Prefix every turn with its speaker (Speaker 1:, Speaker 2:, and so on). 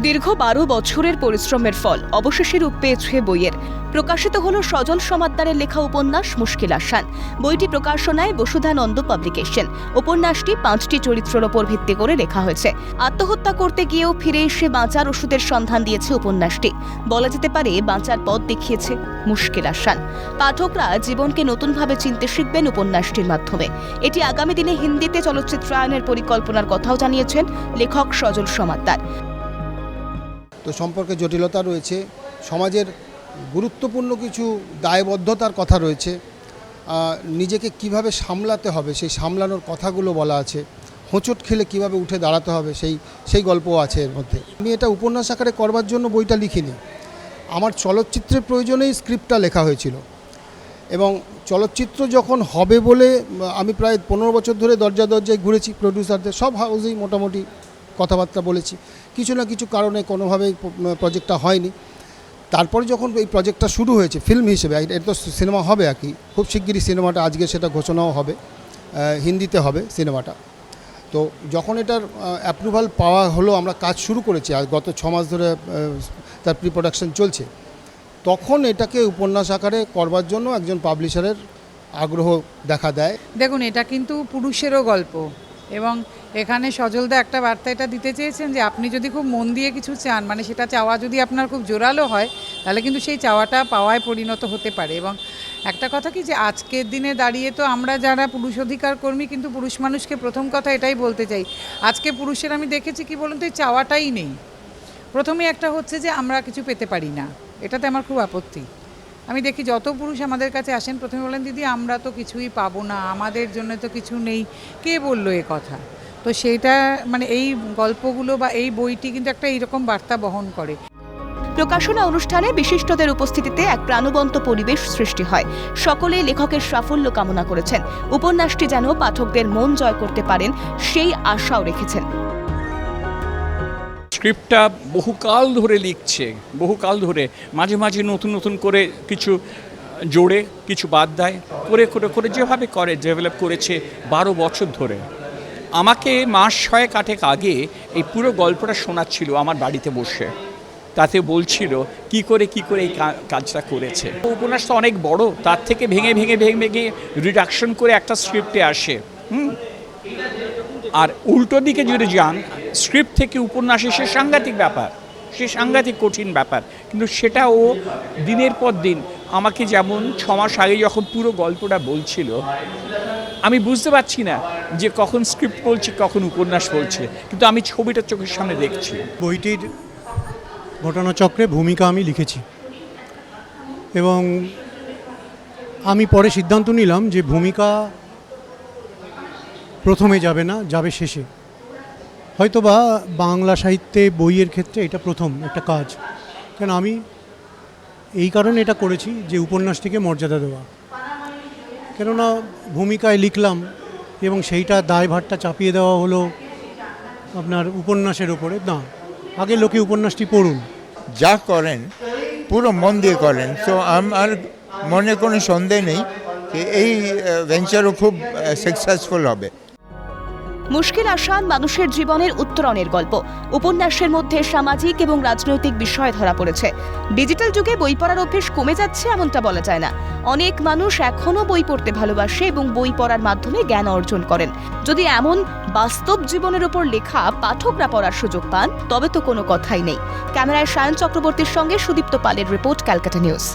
Speaker 1: দীর্ঘ ১২ বছরের পরিশ্রমের ফল অবশেষে রূপ পেয়েছে বইয়ের। প্রকাশিত হলো সজল সমাদ্দারের লেখা উপন্যাস মুশকিল আসান। বইটি প্রকাশনায় বসুধানন্দ পাবলিকেশন। উপন্যাসটি ৫টি চরিত্রের ওপর ভিত্তি করে লেখা হয়েছে। আত্মহত্যা করতে গিয়েও ফিরে এসে বাঁচার ওষুধের সন্ধান দিয়েছে উপন্যাসটি। বলা যেতে পারে বাঁচার পথ দেখিয়েছে মুশকিল আসান। পাঠকরা জীবনকে নতুনভাবে চিনতে শিখবেন উপন্যাসটির মাধ্যমে। এটি আগামী দিনে হিন্দিতে চলচ্চিত্রায়নের পরিকল্পনার কথাও জানিয়েছেন লেখক সজল সমাদ্দার।
Speaker 2: তো সম্পর্কে জটিলতা রয়েছে, সমাজের গুরুত্বপূর্ণ কিছু দায়বদ্ধতার কথা রয়েছে, নিজেকে কিভাবে সামলাতে হবে সেই সামলানোর কথাগুলো বলা আছে, হোঁচট খেলে কিভাবে উঠে দাঁড়াতে হবে সেই গল্পও আছে এর মধ্যে। আমি এটা উপন্যাস আকারে করবার জন্য বইটা লিখিনি, আমার চলচ্চিত্রের প্রয়োজনেই স্ক্রিপ্টটা লেখা হয়েছিল। এবং চলচ্চিত্র যখন হবে বলে আমি প্রায় 15 বছর ধরে দরজায় ঘুরেছি, প্রডিউসারদের সব হাউসেই মোটামুটি কথাবার্তা বলেছি। কিছু না কিছু কারণে কোনোভাবেই প্রজেক্টটা হয়নি। তারপরে যখন এই প্রজেক্টটা শুরু হয়েছে ফিল্ম হিসেবে, এটা তো সিনেমা হবে আর কি, খুব শিগগিরই সিনেমাটা, আজকে সেটা ঘোষণাও হবে, হিন্দিতে হবে সিনেমাটা। তো যখন এটার অ্যাপ্রুভাল পাওয়া হলো, আমরা কাজ শুরু করেছি, আর গত 6 মাস ধরে তার প্রি প্রোডাকশন চলছে, তখন এটাকে উপন্যাস আকারে করবার জন্য একজন পাবলিশারের আগ্রহ দেখা দেয়।
Speaker 3: দেখুন, এটা কিন্তু পুরুষেরও গল্প, এবং এখানে সজলদা একটা বার্তা এটা দিতে চেয়েছেন যে আপনি যদি খুব মন দিয়ে কিছু চান, মানে সেটা চাওয়া যদি আপনার খুব জোরালো হয়, তাহলে কিন্তু সেই চাওয়াটা পাওয়ায় পরিণত হতে পারে। এবং একটা কথা কি, যে আজকের দিনে দাঁড়িয়ে তো আমরা যারা পুরুষ অধিকার কর্মী, কিন্তু পুরুষ মানুষকে প্রথম কথা এটাই বলতে চাই, আজকে পুরুষের আমি দেখেছি কি বলুন তো, এই চাওয়াটাই নেই। প্রথমেই একটা হচ্ছে যে আমরা কিছু পেতে পারি না, এটাতে আমার খুব আপত্তি। আমি দেখি যত পুরুষ আমাদের কাছে আসেন, প্রথমে বলেন দিদি আমরা তো কিছুই পাবো না, আমাদের জন্য তো কিছু নেই। কে বললো এ কথা? তো সেইটা মানে এই গল্পগুলো বা এই বইটি কিন্তু একটা এইরকম বার্তা বহন করে।
Speaker 1: প্রকাশনা অনুষ্ঠানে বিশিষ্টদের উপস্থিতিতে এক প্রাণবন্ত পরিবেশ সৃষ্টি হয়। সকলে লেখকের সাফল্য কামনা করেছেন। উপন্যাসটি যেন পাঠকদের মন জয় করতে পারেন সেই আশাও রেখেছেন।
Speaker 4: স্ক্রিপ্টটা বহুকাল ধরে লিখছে, বহুকাল ধরে, মাঝে মাঝে নতুন নতুন করে কিছু জোড়ে, কিছু বাদ দেয়, করে করে করে যেভাবে করে ডেভেলপ করেছে 12 বছর ধরে। আমাকে মাস 6-8 আগে এই পুরো গল্পটা শোনাচ্ছিল আমার বাড়িতে বসে, তাতে বলছিল কি করে এই কাজটা করেছে। উপন্যাসটা অনেক বড়, তার থেকে ভেঙে রিডাকশন করে একটা স্ক্রিপ্টে আসে। আর উল্টো দিকে যদি যান, স্ক্রিপ্ট থেকে উপন্যাসে, সে সাংঘাতিক ব্যাপার, সে সাংঘাতিক কঠিন ব্যাপার। কিন্তু সেটা ও দিনের পর দিন আমাকে, যেমন 6 মাস আগে যখন পুরো গল্পটা বলছিল, আমি বুঝতে পারছি না যে কখন স্ক্রিপ্ট বলছি, কখন উপন্যাস বলছে, কিন্তু আমি ছবিটা চোখের সামনে দেখছি।
Speaker 5: বইটির ঘটনাচক্রে ভূমিকা আমি লিখেছি, এবং আমি পরে সিদ্ধান্ত নিলাম যে ভূমিকা প্রথমে যাবে না, যাবে শেষে। হয়তোবা বাংলা সাহিত্যে বইয়ের ক্ষেত্রে এটা প্রথম একটা কাজ। কেন আমি এই কারণে এটা করেছি যে উপন্যাসটিকে মর্যাদা দেওয়া। কেননা ভূমিকায় লিখলাম এবং সেইটা দায়ভারটা চাপিয়ে দেওয়া হলো আপনার উপন্যাসের ওপরে। না, আগে লোকে উপন্যাসটি পড়ুন।
Speaker 6: যা করেন পুরো মন দিয়ে করেন। তো আমার মনে কোনো সন্দেহ নেই যে এই ভেঞ্চারও খুব সাকসেসফুল হবে।
Speaker 1: মুশকিল আসান মানুষের জীবনের উত্তরণের গল্প। উপন্যাসের মধ্যে সামাজিক এবং রাজনৈতিক বিষয় ধরা পড়েছে। ডিজিটাল যুগে বই পড়ার অভ্যেস কমে যাচ্ছে এমনটা বলা যায় না। অনেক মানুষ এখনও বই পড়তে ভালোবাসে এবং বই পড়ার মাধ্যমে জ্ঞান অর্জন করেন। যদি এমন বাস্তব জীবনের উপর লেখা পাঠকরা পড়ার সুযোগ পান, তবে তো কোনো কথাই নেই। ক্যামেরায় সায়ন চক্রবর্তীর সঙ্গে সুদীপ্ত পালের রিপোর্ট, ক্যালকাটা নিউজ।